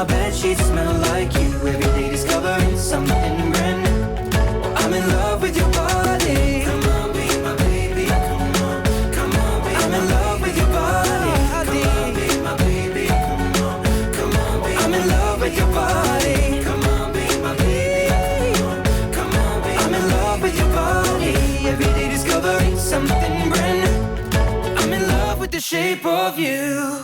my bedsheets smell like you. Every day discovering something brand new. I'm in love with your body. Come on, be my baby. Come on, baby. I'm in love with your body. Come on, be my baby. Come on, baby. I'm in love with your body. Come on, be my baby. Come on, baby. I'm in love with your body. Every day discovering something brand new. I'm in love with the shape of you.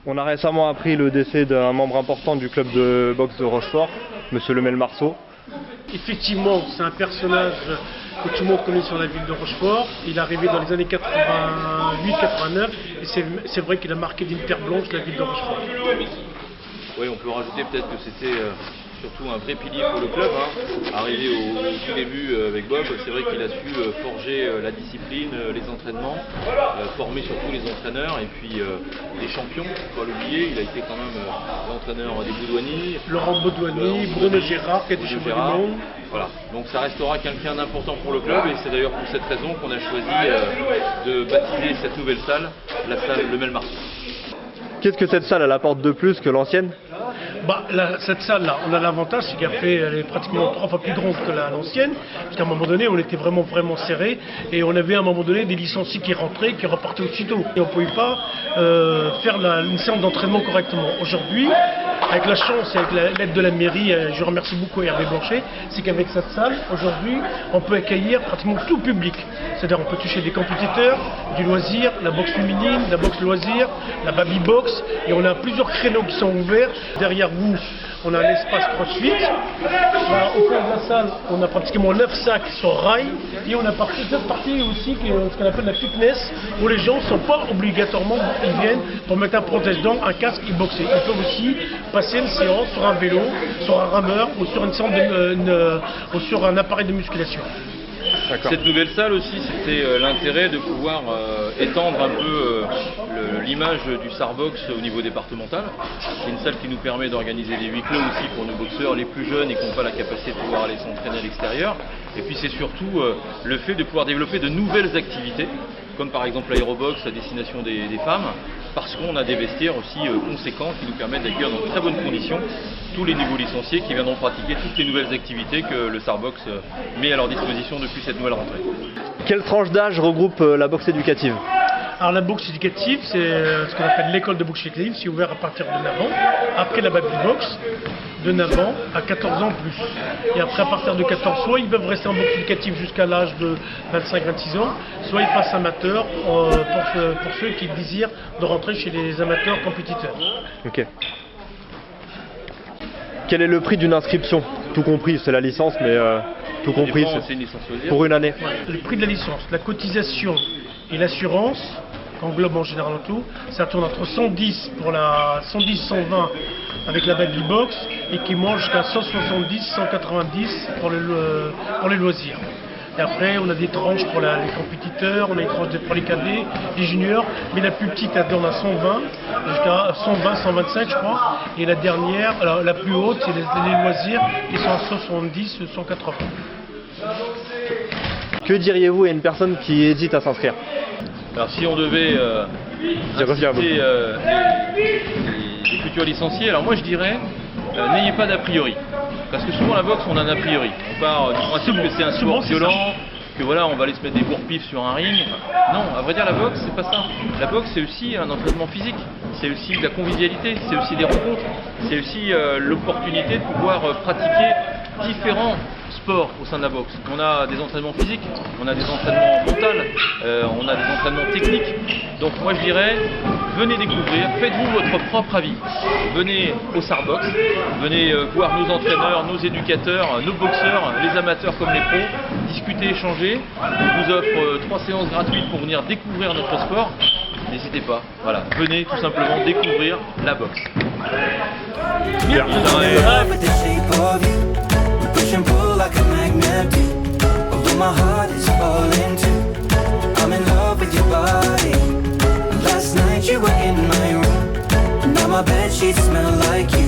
On a récemment appris le décès d'un membre important du club de boxe de Rochefort, Monsieur Lemel Marceau. Effectivement, c'est un personnage que tout le monde connaît sur la ville de Rochefort. Il est arrivé dans les années 88-89 et c'est vrai qu'il a marqué d'une terre blanche la ville de Rochefort. Oui, on peut rajouter peut-être que c'était surtout un vrai pilier pour le club. Arrivé au tout début avec Bob, c'est vrai qu'il a su forger la discipline, les entraînements, former surtout les entraîneurs et puis les champions, il ne faut pas l'oublier. Il a été quand même l'entraîneur des Boudouani, Laurent Boudouani, Bruno Gérard qui a été champion du monde. Voilà, donc ça restera quelqu'un d'important pour le club et c'est d'ailleurs pour cette raison qu'on a choisi de baptiser cette nouvelle salle, la salle Lemel Marceau. Qu'est-ce que cette salle elle apporte de plus que l'ancienne? Cette salle-là, on a l'avantage, c'est qu'elle est pratiquement 3 fois plus grande que l'ancienne, parce qu'à un moment donné, on était vraiment serré, et on avait à un moment donné des licenciés qui rentraient, qui repartaient aussitôt. Et on ne pouvait pas faire une séance d'entraînement correctement. Aujourd'hui, avec la chance et avec l'aide de la mairie, je remercie beaucoup Hervé Blanchet, c'est qu'avec cette salle, aujourd'hui, on peut accueillir pratiquement tout le public. C'est-à-dire on peut toucher des compétiteurs, du loisir, la boxe féminine, la boxe loisir, la baby box, et on a plusieurs créneaux qui sont ouverts. Derrière vous, on a un espace CrossFit. Là, au fond de la salle, on a pratiquement 9 sacs sur rail. Et on a cette partie aussi, qui est ce qu'on appelle la fitness, où les gens ne sont pas obligatoirement, ils viennent pour mettre un protège-dents, un casque et boxer. Ils peuvent aussi passer une séance sur un vélo, sur un rameur ou sur, ou sur un appareil de musculation. Cette nouvelle salle aussi, c'était l'intérêt de pouvoir étendre un peu l'image du Sarbox au niveau départemental. C'est une salle qui nous permet d'organiser des huis clos aussi pour nos boxeurs les plus jeunes et qui n'ont pas la capacité de pouvoir aller s'entraîner à l'extérieur. Et puis c'est surtout le fait de pouvoir développer de nouvelles activités, comme par exemple l'aérobox à destination des femmes, parce qu'on a des vestiaires aussi conséquents qui nous permettent d'accueillir dans de très bonnes conditions tous les nouveaux licenciés qui viendront pratiquer toutes les nouvelles activités que le Sarbox met à leur disposition depuis cette nouvelle rentrée. Quelle tranche d'âge regroupe la boxe éducative? Alors la boxe éducative, c'est ce qu'on appelle l'école de boxe éducative, c'est ouvert à partir de 9 ans. Après la baby box, de 9 ans à 14 ans plus. Et après à partir de 14, soit ils peuvent rester en boxe éducative jusqu'à l'âge de 25-26 ans, soit ils passent amateurs pour ceux qui désirent de rentrer chez les amateurs compétiteurs. Ok. Quel est le prix d'une inscription? Tout compris, c'est la licence, mais tout compris, c'est une licence pour une année. Le prix de la licence, la cotisation et l'assurance, qu'englobe en général en tout, ça tourne entre 110 pour la 110-120 avec la baby box et qui monte jusqu'à 170-190 pour les loisirs. Et après, on a des tranches pour les compétiteurs, on a des tranches pour les cadets, les juniors, mais la plus petite, elle donne à 120, jusqu'à 120, 125, je crois. Et la dernière, alors, la plus haute, c'est les loisirs, qui sont à 70, 180. Que diriez-vous à une personne qui hésite à s'inscrire? Alors si on devait inciter les futurs licenciés, alors moi je dirais, n'ayez pas d'a priori. Parce que souvent la boxe, on a un a priori. On part du principe que c'est un sport violent, que voilà, on va aller se mettre des bourre-pifs sur un ring. Non, à vrai dire, la boxe, c'est pas ça. La boxe, c'est aussi un entraînement physique, c'est aussi de la convivialité, c'est aussi des rencontres, c'est aussi l'opportunité de pouvoir pratiquer différents sports au sein de la boxe. On a des entraînements physiques, on a des entraînements mentaux, on a des entraînements techniques. Donc moi je dirais, venez découvrir, faites-vous votre propre avis. Venez au Sarbox, venez voir nos entraîneurs, nos éducateurs, nos boxeurs, les amateurs comme les pros, discuter, échanger. On vous offre 3 séances gratuites pour venir découvrir notre sport. N'hésitez pas, voilà, venez tout simplement découvrir la boxe. Bien. Push and pull like a magnet do. Although my heart is falling too. I'm in love with your body. Last night you were in my room. Now my bedsheets smell like you.